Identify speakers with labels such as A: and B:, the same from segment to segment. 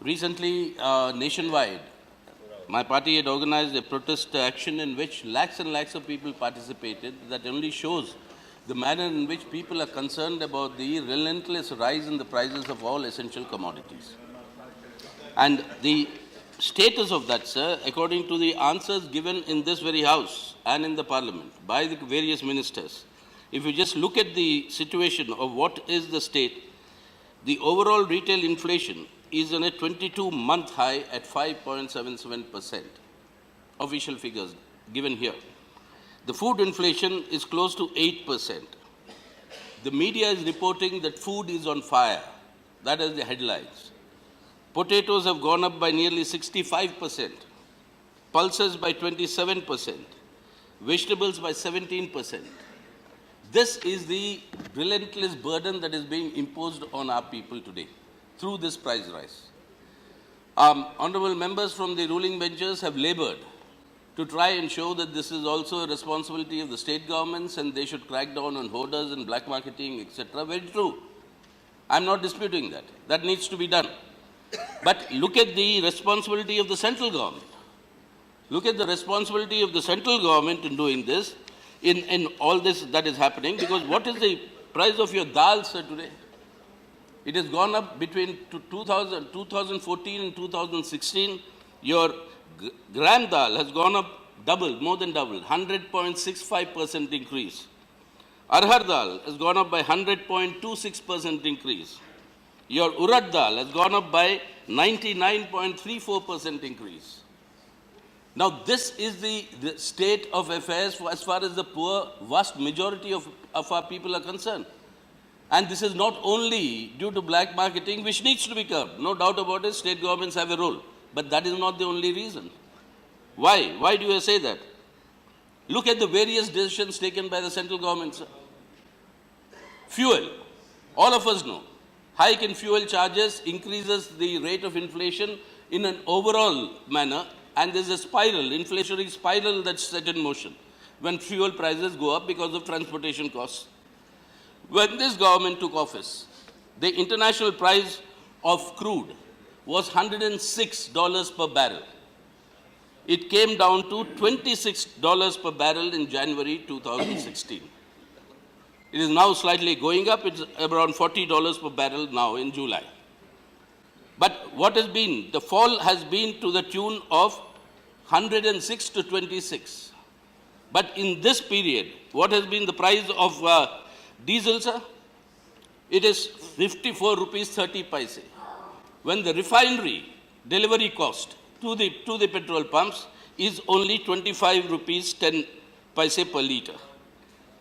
A: Recently, nationwide, my party had organized a protest action in which lakhs and lakhs of people participated. That only shows the manner in which people are concerned about the relentless rise in the prices of all essential commodities. And the status of that, sir, according to the answers given in this very House and in the Parliament by the various ministers, if you just look at the situation of what is the state, the overall retail inflation is on a 22-month high at 5.77%. Official figures given here. The food inflation is close to 8%. The media is reporting that food is on fire. That is the headlines. Potatoes have gone up by nearly 65%. Pulses by 27%. Vegetables by 17%. This is the relentless burden that is being imposed on our people today through this price rise. Honorable members from the ruling benches have labored to try and show that this is also a responsibility of the state governments and they should crack down on hoarders and black marketing, etc. Very true. I'm not disputing that. That needs to be done. But look at the responsibility of the central government. Look at the responsibility of the central government in doing this, in all this that is happening, because what is the price of your dal, sir, today? It has gone up between 2014 and 2016. Your gram dal has gone up double, more than double, 100.65% increase. Arhar dal has gone up by 100.26% increase. Your urad dal has gone up by 99.34% increase. Now, this is the state of affairs as far as the poor, vast majority of our people are concerned. And this is not only due to black marketing, which needs to be curbed. No doubt about it, state governments have a role. But that is not the only reason. Why? Why do I say that? Look at the various decisions taken by the central government, sir. Fuel. All of us know. Hike in fuel charges increases the rate of inflation in an overall manner. And there's a spiral, inflationary spiral that's set in motion when fuel prices go up because of transportation costs. When this government took office, the international price of crude was $106 per barrel. It came down to $26 per barrel in January 2016. It is now slightly going up. It's around $40 per barrel now in July. But what has been, the fall has been to the tune of 106 to 26. But in this period, what has been the price of diesel, sir? It is 54 rupees 30 paise. When the refinery delivery cost to the petrol pumps is only 25 rupees 10 paise per litre.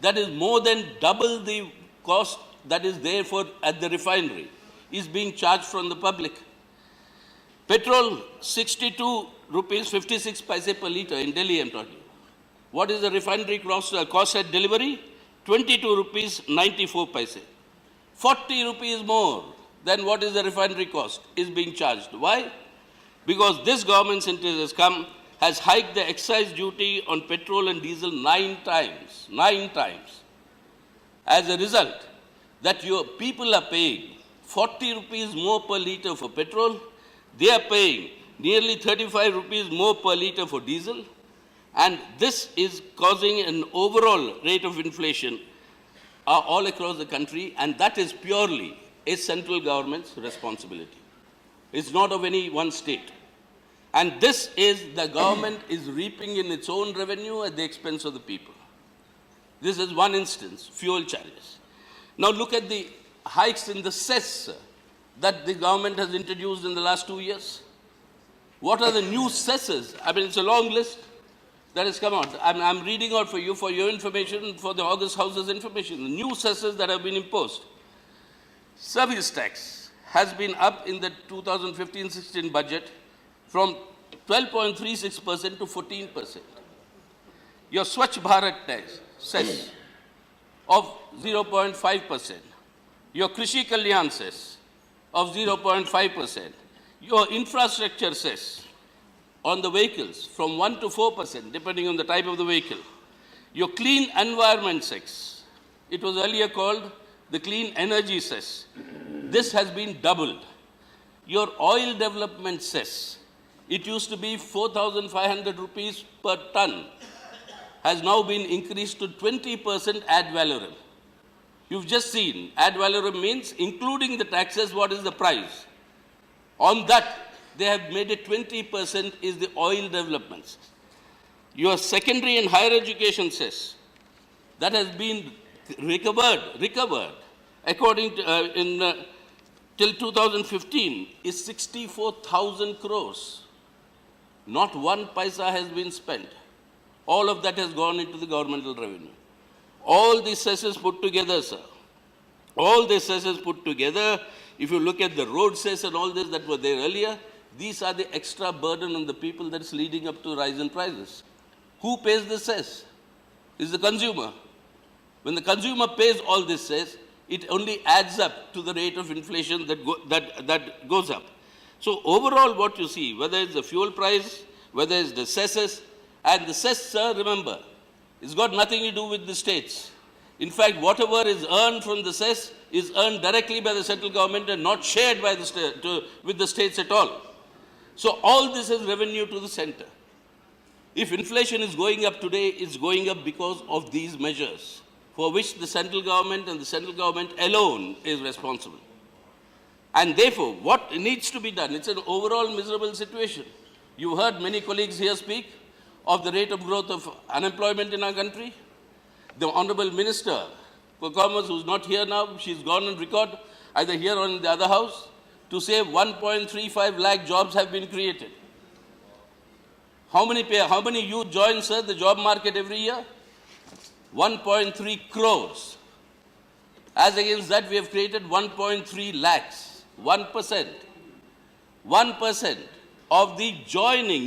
A: That is more than double the cost that is there at the refinery is being charged from the public. Petrol, 62 rupees 56 paise per litre in Delhi, I'm talking. What is the refinery cost at delivery? 22 rupees 94 paise. 40 rupees more than what is the refinery cost is being charged. Why? Because this government, since it has hiked the excise duty on petrol and diesel 9 times. 9 times. As a result, that your people are paying 40 rupees more per litre for petrol. They are paying nearly 35 rupees more per litre for diesel. And this is causing an overall rate of inflation all across the country, and that is purely a central government's responsibility. It's not of any one state. And this is, the government is reaping in its own revenue at the expense of the people. This is one instance, fuel charges. Now look at the hikes in the cess that the government has introduced in the last 2 years. What are the new cesses? I mean, it's a long list that has come out. I'm reading out for you, for your information, for the August House's information. The new cesses that have been imposed. Service tax has been up in the 2015-16 budget from 12.36% to 14%. Your Swachh Bharat tax, cess, of 0.5%. Your Krishi Kalyan cess of 0.5%. Your infrastructure cess on the vehicles from 1 to 4%, depending on the type of the vehicle. Your clean environment cess, it was earlier called the clean energy cess. This has been doubled. Your oil development cess, it used to be 4,500 rupees per ton, has now been increased to 20% ad valorem. You've just seen, ad valorem means including the taxes, what is the price? On that, they have made it 20% is the oil developments. Your secondary and higher education cess, that has been recovered, according to, till 2015, is 64,000 crores. Not one paisa has been spent. All of that has gone into the governmental revenue. All these cesses put together, sir, all these cesses put together, if you look at the road cess and all this that were there earlier, these are the extra burden on the people that's leading up to rise in prices. Who pays the cess? Is the consumer. When the consumer pays all this cess, it only adds up to the rate of inflation that goes up. So overall what you see, whether it's the fuel price, whether it's the cesses, and the cess, sir, remember, it's got nothing to do with the states. In fact, whatever is earned from the cess is earned directly by the central government and not shared by the with the states at all. So all this is revenue to the center. If inflation is going up today, it's going up because of these measures, for which the central government and the central government alone is responsible. And therefore, what needs to be done? It's an overall miserable situation. You heard many colleagues here speak of the rate of growth of unemployment in our country. The Honorable Minister for Commerce, who's not here now, she's gone on record, either here or in the other house, to say 1.35 lakh jobs have been created. How many youth join, sir, the job market every year? 1.3 crores. As against that, we have created 1.3 lakhs. 1%. 1% of the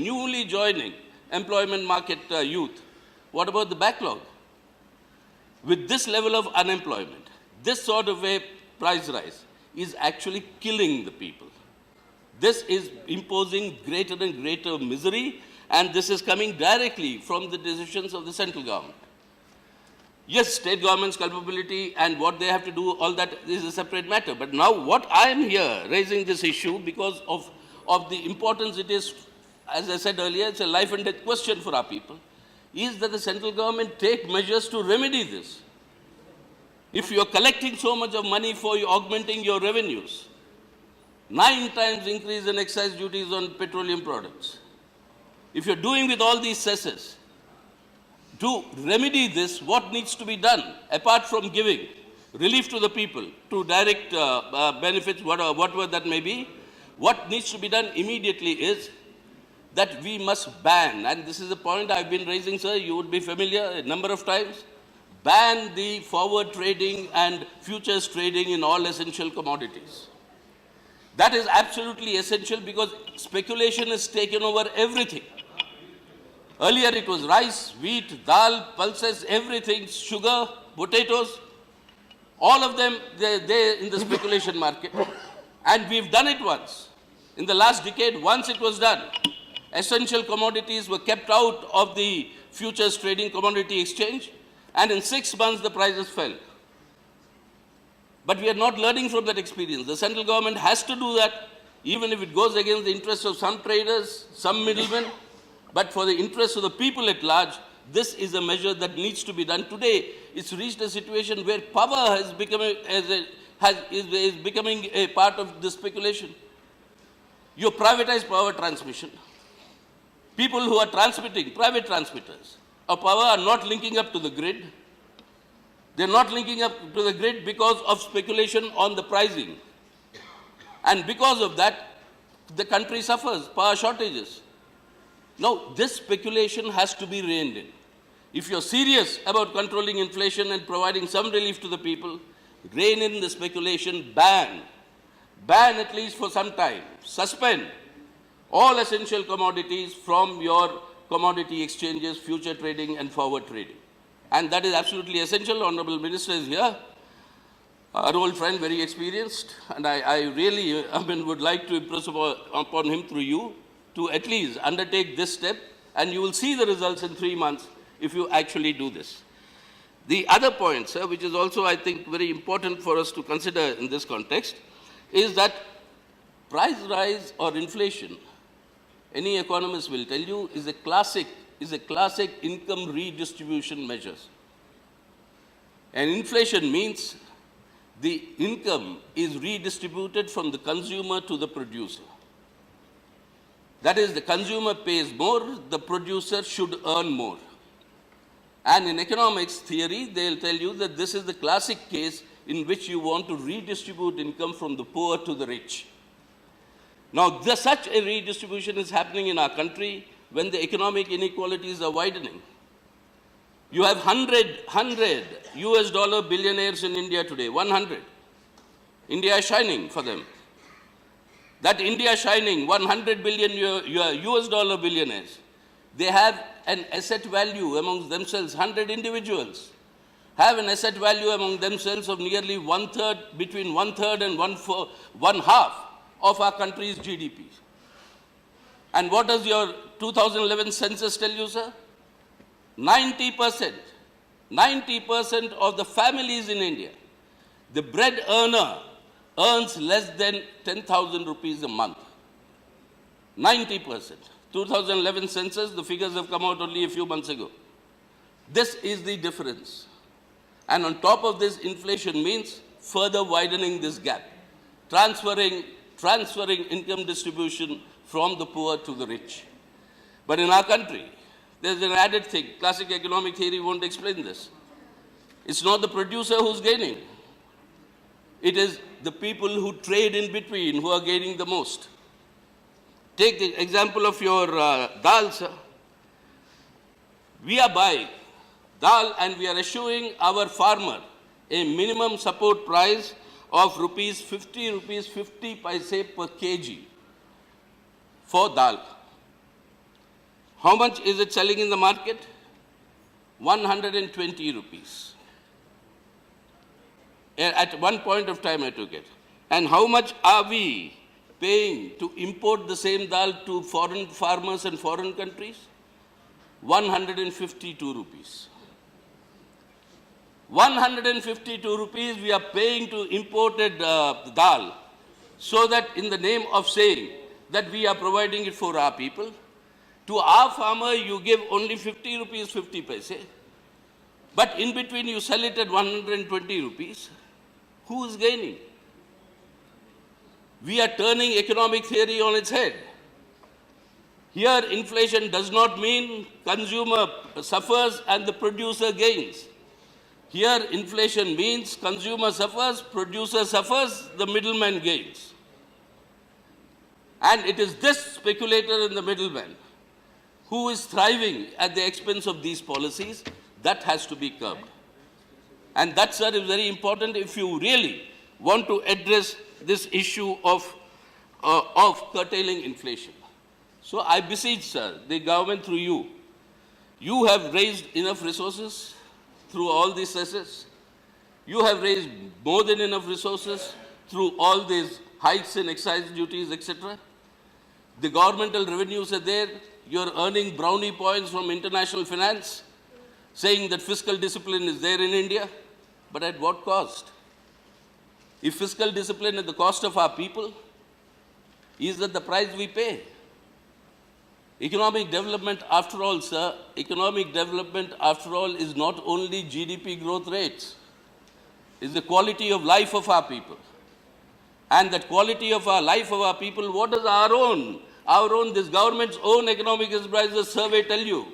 A: newly joining employment market youth. What about the backlog? With this level of unemployment, this sort of a price rise is actually killing the people. This is imposing greater and greater misery, and this is coming directly from the decisions of the central government. Yes, state government's culpability and what they have to do, all that is a separate matter. But now what I am here raising this issue because of the importance it is, as I said earlier, it's a life and death question for our people, is that the central government take measures to remedy this. If you are collecting so much of money for augmenting your revenues, 9 times increase in excise duties on petroleum products. If you're doing with all these cesses, to remedy this, what needs to be done, apart from giving relief to the people, to direct benefits, whatever that may be, what needs to be done immediately is that we must ban, and this is a point I've been raising, sir, you would be familiar a number of times, ban the forward trading and futures trading in all essential commodities. That is absolutely essential because speculation has taken over everything. Earlier it was rice, wheat, dal, pulses, everything, sugar, potatoes, all of them, they're in the speculation market. And we've done it once. In the last decade, once it was done. Essential commodities were kept out of the futures trading commodity exchange, and in 6 months the prices fell. But we are not learning from that experience. The central government has to do that, even if it goes against the interests of some traders, some middlemen. But for the interests of the people at large, this is a measure that needs to be done. Today, it's reached a situation where power has become is becoming a part of the speculation. You privatize power transmission. People who are transmitting, private transmitters of power, are not linking up to the grid. They're not linking up to the grid because of speculation on the pricing. And because of that, the country suffers power shortages. Now, this speculation has to be reined in. If you're serious about controlling inflation and providing some relief to the people, rein in the speculation, ban at least for some time, suspend all essential commodities from your commodity exchanges, future trading and forward trading. And that is absolutely essential. Honorable Minister is here, our old friend, very experienced, and I really would like to impress upon him through you to at least undertake this step, and you will see the results in 3 months if you actually do this. The other point, sir, which is also, I think, very important for us to consider in this context, is that Price rise or inflation, any economist will tell you, is a classic income redistribution measures. And inflation means the income is redistributed from the consumer to the producer. That is, the consumer pays more, the producer should earn more. And in economics theory, they'll tell you that this is the classic case in which you want to redistribute income from the poor to the rich. Now, such a redistribution is happening in our country when the economic inequalities are widening. You have 100 US dollar billionaires in India today, 100. India is shining for them. That India shining, 100 billion US dollar billionaires, they have an asset value amongst themselves, 100 individuals have an asset value among themselves of nearly between one third and one half of our country's GDP. And what does your 2011 census tell you, sir? 90% of the families in India, the bread earner earns less than 10,000 rupees a month. 90%. 2011 census, the figures have come out only a few months ago. This is the difference. And on top of this, inflation means further widening this gap, transferring income distribution from the poor to the rich. But in our country, there's an added thing. Classic economic theory won't explain this. It's not the producer who's gaining. It is the people who trade in between who are gaining the most. Take the example of your dal, sir. We are buying dal and we are issuing our farmer a minimum support price of rupees 50 paise per kg for dal. How much is it selling in the market? 120 rupees. At one point of time I took it. And how much are we paying to import the same dal to foreign farmers and foreign countries? 152 rupees. 152 rupees we are paying to imported dal, so that in the name of saying that we are providing it for our people, to our farmer you give only 50 rupees 50 paise, but in between you sell it at 120 rupees. Who is gaining? We are turning economic theory on its head. Here, inflation does not mean consumer suffers and the producer gains. Here, inflation means consumer suffers, producer suffers, the middleman gains. And it is this speculator in the middleman who is thriving at the expense of these policies that has to be curbed. And that, sir, is very important if you really want to address this issue of curtailing inflation. So I beseech, sir, the government through you. You have raised enough resources through all these cesses. You have raised more than enough resources through all these hikes in excise duties, etc. The governmental revenues are there. You're earning brownie points from international finance, saying that fiscal discipline is there in India, but at what cost? If fiscal discipline at the cost of our people, is that the price we pay? Economic development, after all, sir, economic development, after all, is not only GDP growth rates. It's the quality of life of our people. And that quality of our life of our people, what does this government's own economic advisors survey tell you?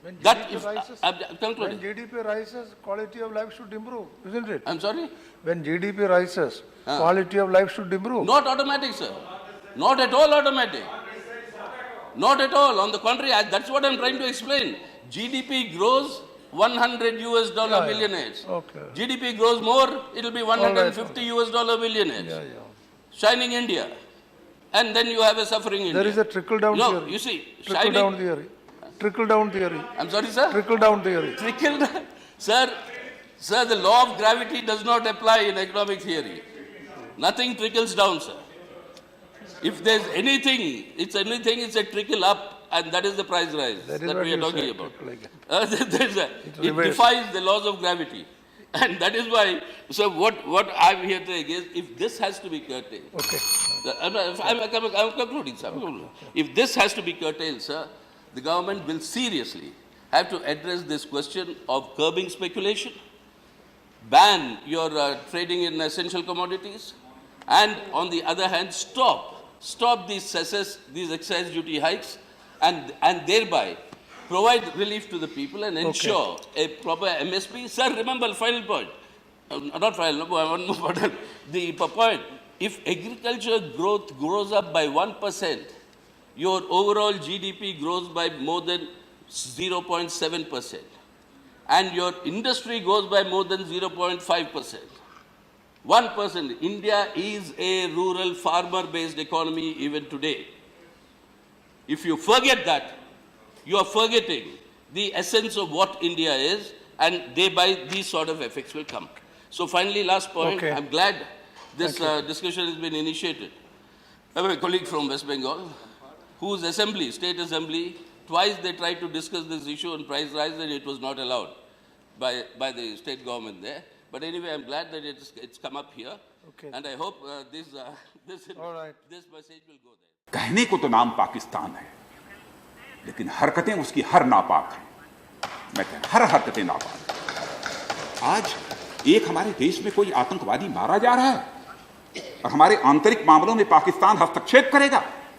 B: When
A: That
B: GDP
A: if,
B: rises, when GDP rises, quality of life should improve, isn't it?
A: I'm sorry?
B: When GDP rises, quality of life should improve.
A: Not automatic, sir. Not at all automatic. Not at all. On the contrary, that's what I'm trying to explain. GDP grows 100 US dollar billionaires.
B: Okay.
A: GDP grows more, it'll be 150 US dollar billionaires. Shining India. And then you have a suffering India.
B: There is a trickle-down theory.
A: No, you see,
B: Trickle-down theory. Trickle-down theory.
A: I'm sorry, sir?
B: Trickle-down theory.
A: Trickle-down. Sir, the law of gravity does not apply in economic theory. Nothing trickles down, sir. If there's anything, it's a trickle up, and that is the price rise that we are talking about. It defies the laws of gravity. And that is why, so what I'm here to say is, if this has to be curtailed,
B: Okay.
A: I'm concluding, sir. If this has to be curtailed, sir, the government will seriously have to address this question of curbing speculation, ban your trading in essential commodities, and on the other hand, stop these cesses, these excise duty hikes, and thereby provide relief to the people and ensure a proper MSP. Sir, remember the final point. Not final, one more point. The point, if agriculture growth grows up by 1%, your overall GDP grows by more than 0.7%. And your industry goes by more than 0.5%. 1%. India is a rural farmer-based economy even today. If you forget that, you are forgetting the essence of what India is, and thereby these sort of effects will come. So finally, last point, I'm glad this discussion has been initiated. I have a colleague from West Bengal, whose assembly, state assembly, twice they tried to discuss this issue on price rise, and it was not allowed by the state government there. But anyway, I'm glad that it's come up here, and I hope this message will go there.
C: कहने को तो नाम पाकिस्तान है, लेकिन हरकतें उसकी हर नापाक हैं। मैं कह हर हरकतें नापाक हैं। आज एक हमारे देश में कोई आतंकवादी मारा जा रहा है और हमारे आंतरिक मामलों में पाकिस्तान हस्तक्षेप करेगा।